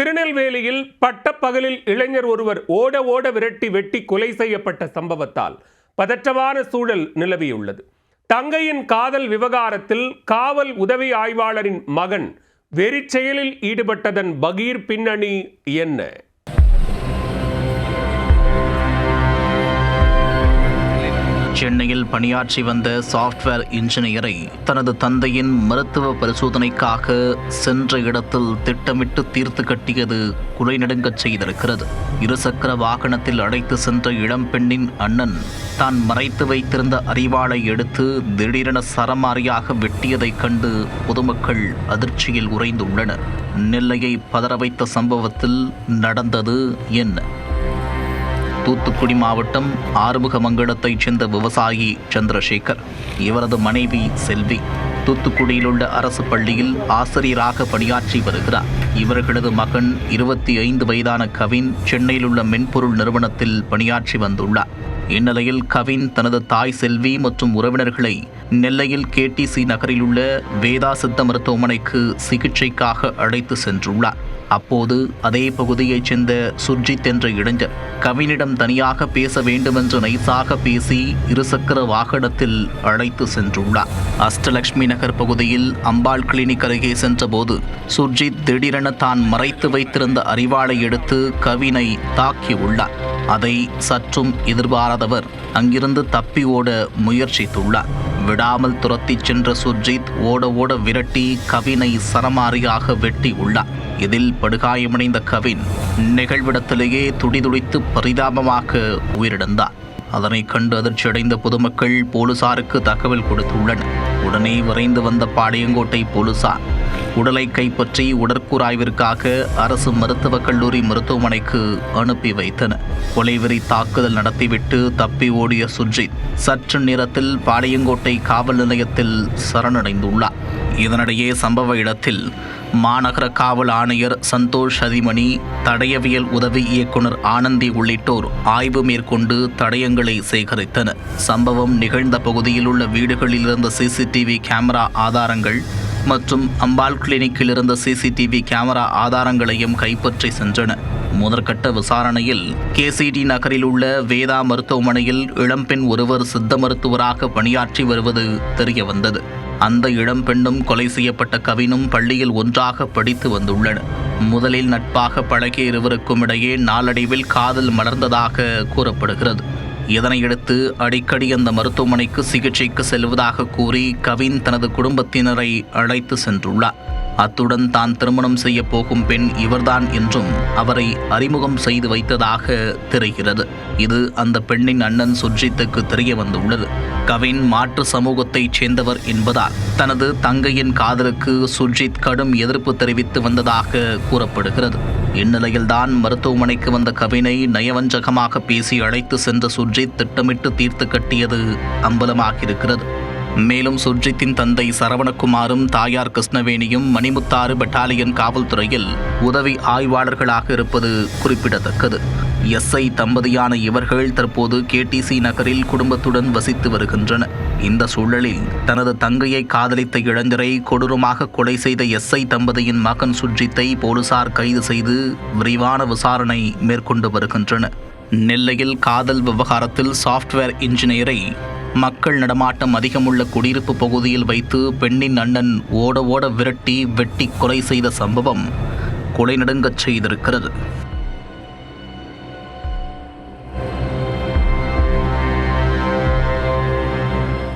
திருநெல்வேலியில் பட்டப்பகலில் இளைஞர் ஒருவர் ஓட ஓட விரட்டி வெட்டி கொலை செய்யப்பட்ட சம்பவத்தால் பதற்றமான சூழல் நிலவியுள்ளது. தங்கையின் காதல் விவகாரத்தில் காவல் உதவி ஆய்வாளரின் மகன் வெறிச்செயலில் ஈடுபட்டதன் பகீர் பின்னணி என்ன? சென்னையில் பணியாற்றி வந்த சாஃப்ட்வேர் இன்ஜினியரை தனது தந்தையின் மருத்துவ பரிசோதனைக்காக சென்ற இடத்தில் திட்டமிட்டு தீர்த்து கட்டியது குலைநடுங்கச் செய்திருக்கிறது. இருசக்கர வாகனத்தில் அழைத்து சென்ற இளம்பெண்ணின் அண்ணன் தான் மறைத்து வைத்திருந்த அரிவாளை எடுத்து திடீரென சரமாரியாக வெட்டியதைக் கண்டு பொதுமக்கள் அதிர்ச்சியில் உறைந்துள்ளனர். நெல்லையை பதற வைத்த சம்பவத்தில் நடந்தது என்ன? தூத்துக்குடி மாவட்டம் ஆறுமுகமங்கலத்தைச் சேர்ந்த விவசாயி சந்திரசேகர், இவரது மனைவி செல்வி தூத்துக்குடியில் உள்ள அரசு பள்ளியில் ஆசிரியராக பணியாற்றி வருகிறார். இவர்களது மகன் 25 வயதான கவின் சென்னையில் உள்ள மென்பொருள் நிறுவனத்தில் பணியாற்றி வந்துள்ளார். இந்நிலையில் கவின் தனது தாய் செல்வி மற்றும் உறவினர்களை நெல்லையில் KTC நகரில் உள்ள வேதா சித்த மருத்துவமனைக்கு சிகிச்சைக்காக அழைத்து சென்றுள்ளார். அப்போது அதே பகுதியைச் சேர்ந்த சுர்ஜித் என்ற இளைஞர் கவினிடம் தனியாக பேச வேண்டுமென்று நைசாக பேசி இருசக்கர வாகனத்தில் அழைத்து சென்றுள்ளார். அஷ்டலட்சுமி நகர் பகுதியில் அம்பாள் கிளினிக் அருகே சென்றபோது சுர்ஜித் திடீரென தான் மறைத்து வைத்திருந்த அரிவாளை எடுத்து கவினை தாக்கியுள்ளார். அதை சற்றும் எதிர்பாராதவர் அங்கிருந்து தப்பி ஓட முயற்சித்துள்ளார். விடாமல் துரத்திச் சென்ற சுர்ஜித் ஓட ஓட விரட்டி கவினை சரமாரியாக வெட்டி உள்ளார். இதில் படுகாயமடைந்த கவின் நிகழ்விடத்திலேயே துடிதுடித்து பரிதாபமாக உயிரிழந்தார். அதனை கண்டு அதிர்ச்சியடைந்த பொதுமக்கள் போலீசாருக்கு தகவல் கொடுத்துள்ளனர். உடனே விரைந்து வந்த பாளையங்கோட்டை போலீசார் உடலை கைப்பற்றி உடற்கூறாய்விற்காக அரசு மருத்துவக் கல்லூரி மருத்துவமனைக்கு அனுப்பி வைத்தனர். கொலைவெறி தாக்குதல் நடத்திவிட்டு தப்பி ஓடிய சுர்ஜித் சற்று நேரத்தில் பாளையங்கோட்டை காவல் நிலையத்தில் சரணடைந்துள்ளார். இதனிடையே சம்பவ இடத்தில் மாநகர காவல் ஆணையர் சந்தோஷ் அதிமணி, தடயவியல் உதவி இயக்குனர் ஆனந்தி உள்ளிட்டோர் ஆய்வு மேற்கொண்டு தடயங்களை சேகரித்தனர். சம்பவம் நிகழ்ந்த பகுதியில் உள்ள வீடுகளில் இருந்த CCTV கேமரா ஆதாரங்கள் மற்றும் அம்பாள் கிளினிக்கில் இருந்த CCTV கேமரா ஆதாரங்களையும் கைப்பற்றி சென்றனர். முதற்கட்ட விசாரணையில் KCD நகரில் உள்ள வேதா மருத்துவமனையில் இளம்பெண் ஒருவர் சித்த மருத்துவராக பணியாற்றி வருவது தெரியவந்தது. அந்த இளம்பெண்ணும் கொலை செய்யப்பட்ட கவினும் பள்ளியில் ஒன்றாக படித்து வந்துள்ளனர். முதலில் நட்பாக பழகிய இருவருக்கும் இடையே நாளடைவில் காதல் மலர்ந்ததாக கூறப்படுகிறது. இதனையடுத்து அடிக்கடி அந்த மருத்துவமனைக்கு சிகிச்சைக்கு செல்வதாக கூறி கவின் தனது குடும்பத்தினரை அழைத்து சென்றுள்ளார். அத்துடன் தான் திருமணம் செய்ய போகும் பெண் இவர்தான் என்றும் அவரை அறிமுகம் செய்து வைத்ததாக தெரிகிறது. இது அந்த பெண்ணின் அண்ணன் சுர்ஜித்துக்கு தெரிய வந்துள்ளது. கவின் மாற்று சமூகத்தைச் சேர்ந்தவர் என்பதால் தனது தங்கையின் காதலுக்கு சுர்ஜித் கடும் எதிர்ப்பு தெரிவித்து வந்ததாக கூறப்படுகிறது. இந்நிலையில்தான் மருத்துவமனைக்கு வந்த கவினை நயவஞ்சகமாக பேசி அழைத்து சென்ற சுர்ஜித் திட்டமிட்டு தீர்த்து கட்டியது அம்பலமாகியிருக்கிறது. மேலும் சுர்ஜித்தின் தந்தை சரவணகுமாரும் தாயார் கிருஷ்ணவேணியும் மணிமுத்தாறு பெட்டாலியன் காவல்துறையில் உதவி ஆய்வாளர்களாக இருப்பது குறிப்பிடத்தக்கது. SI தம்பதியான இவர்கள் தற்போது KTC நகரில் குடும்பத்துடன் வசித்து வருகின்றனர். இந்த சூழலில் தனது தங்கையை காதலித்த இளைஞரை கொடூரமாக கொலை செய்த SI தம்பதியின் மகன் சுர்ஜித்தை போலீசார் கைது செய்து விரிவான விசாரணை மேற்கொண்டு வருகின்றனர். நெல்லையில் காதல் விவகாரத்தில் சாஃப்ட்வேர் இன்ஜினியரை மக்கள் நடமாட்டம் அதிகமுள்ள குடியிருப்பு பகுதியில் வைத்து பெண்ணின் அண்ணன் ஓட ஓட விரட்டி வெட்டி கொலை செய்த சம்பவம் கொலை நடுங்கச் செய்திருக்கிறது.